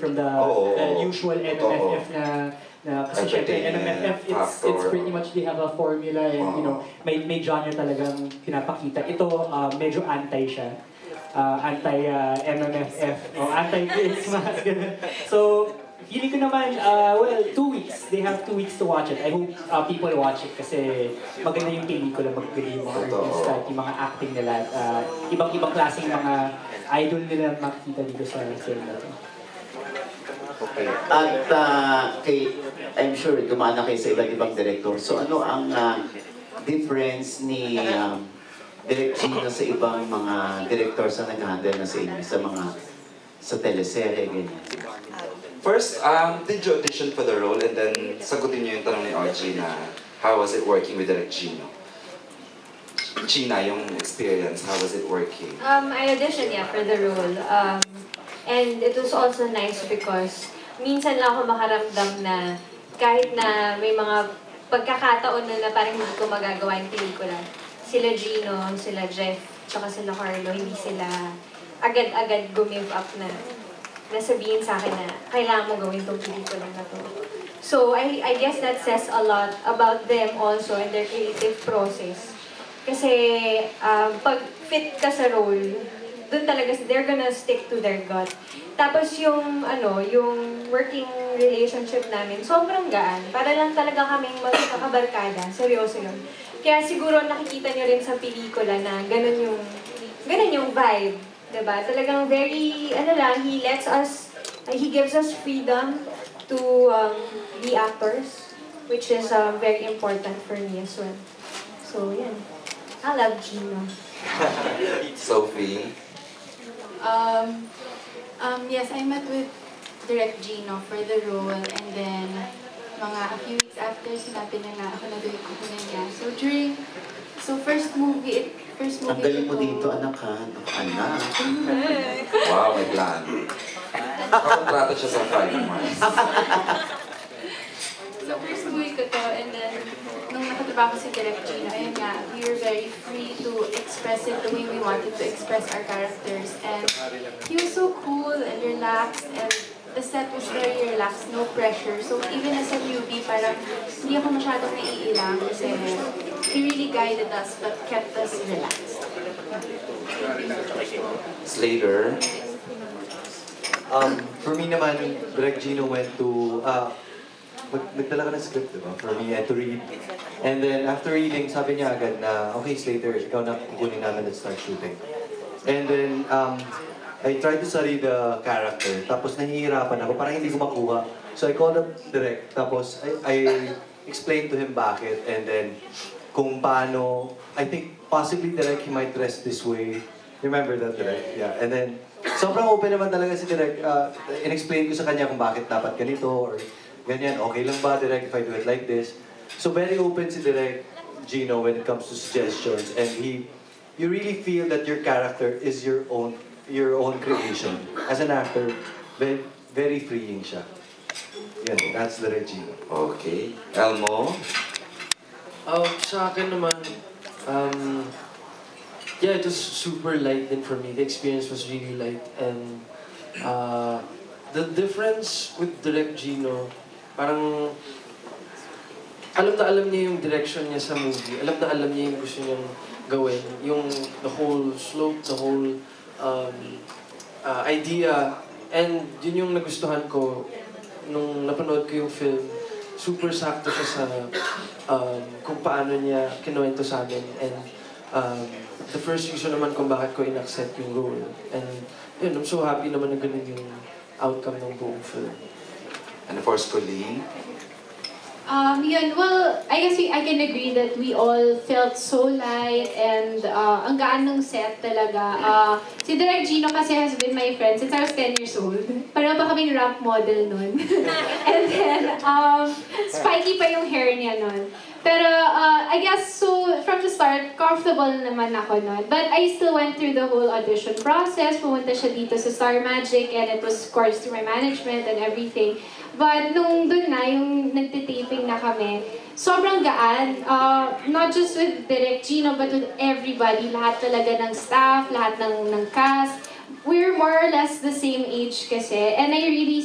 from the usual MMFF na kasi syempre MMFF it's pretty much they have a formula and you know may genre talagang pinapakita. Ito medyo anti siya. Anti MMFF o anti Christmas ganun. So feeling ko naman well 2 weeks. They have 2 weeks to watch it. I hope people watch it kasi maganda yung pelikula, maganda yung mga artist, yung mga acting nila, ibang-ibang klaseng mga idol nila makikita dito sa film na to. Okay. At I'm sure dumana kayo sa iba't ibang director. So ano ang difference ni Direk Gino sa ibang mga directors na nag-handle na sa inyo sa teleserye, ganyan? First, did you audition for the role and then sagutin niyo yung tanong ni RG na how was it working with Direk Gino? Gina, yung experience, how was it working? I auditioned, yeah, for the role. And it was also nice because minsan lang ako makaramdam na kahit na may mga pagkakataon na parang hindi ko magagawa yung pelikula, sila Gino, sila Jeff, tsaka sila Carlo, hindi sila agad-agad give up na sabihin sa akin na kailangan mo gawin itong pelikula na to. So I guess that says a lot about them also and their creative process. Kasi pag fit ka sa role, dun talaga they're gonna stick to their gut. Tapos yung working relationship namin, sobrang gaan. Para lang talaga kaming magkakabarkada. Seryoso yun. Kaya siguro nakikita nyo rin sa pelikula na ganun yung vibe. Diba? Talagang very, he lets us, he gives us freedom to be actors, which is very important for me as well. So, yan. I love Gino. Sophie? Yes, I met with Direk Gino for the role and then a few weeks after, sinabi na ako na doon ko niya. So first movie Ang galing mo dito, anak ha? Anak. Wow, may plan. Nakakontrata siya sa 5 months. So first movie ko to and then nung nakatrabaho si Direk Gino, ayun nga, we were very free to express it the way we wanted to express our characters. And he was so cool and relaxed and the set was very relaxed, no pressure. So even as a newbie, parang hindi ako masyadong naiilang kasi he really guided us but kept us relaxed. Slater? For me naman, Direk Gino went to, nagdala ka ng script, diba? For me, I had to read. And then after reading, sabi niya agad na, okay Slater, ikaw na kukunin namin, let's start shooting. And then, I tried to study the character, tapos nahihirapan ako, parang hindi ko makuha. So I called up Direk, tapos I explained to him bakit, and then kung paano, I think possibly Direk, he might dress this way. Remember that, Direk? Yeah, and then sobrang open naman talaga si Direk. In-explain ko sa kanya kung bakit dapat ganito, or ganyan, okay lang ba, Direk, if I do it like this? So very open si Direk Gino when it comes to suggestions, and you really feel that your character is your own creation. As an actor, very, very freeing siya. Yan, that's the Gino. Okay. Elmo? Sa akin naman, yeah, it was super light din for me. The experience was really light. And the difference with Direk Gino, parang alam na alam niya yung direction niya sa movie. Alam na alam niya yung gusto niyang gawin. Yung the whole slope, the whole idea. And yun yung nagustuhan ko nung napanood ko yung film. Super sakto siya sa kung paano niya kinuwento sa amin. And the first reason naman kung bakit ko in-accept yung role. And yun, I'm so happy naman na ganun yung outcome ng buong film. And of course, Colleen? Well, I guess I can agree that we all felt so light and ang gaan ng set talaga. Si Direk Gino kasi has been my friend since I was 10 years old. Pareho pa kaming rap model nun. And then, spiky pa yung hair niya nun. Pero I guess, so from the start, comfortable naman ako nun. But I still went through the whole audition process. Pumunta siya dito sa Star Magic and it was, of course, through my management and everything. But nung dun na, yung nagtitaping na kami, sobrang gaan. Not just with Direk Gino, but with everybody. Lahat talaga ng staff, lahat ng cast. We're more or less the same age kasi. And I really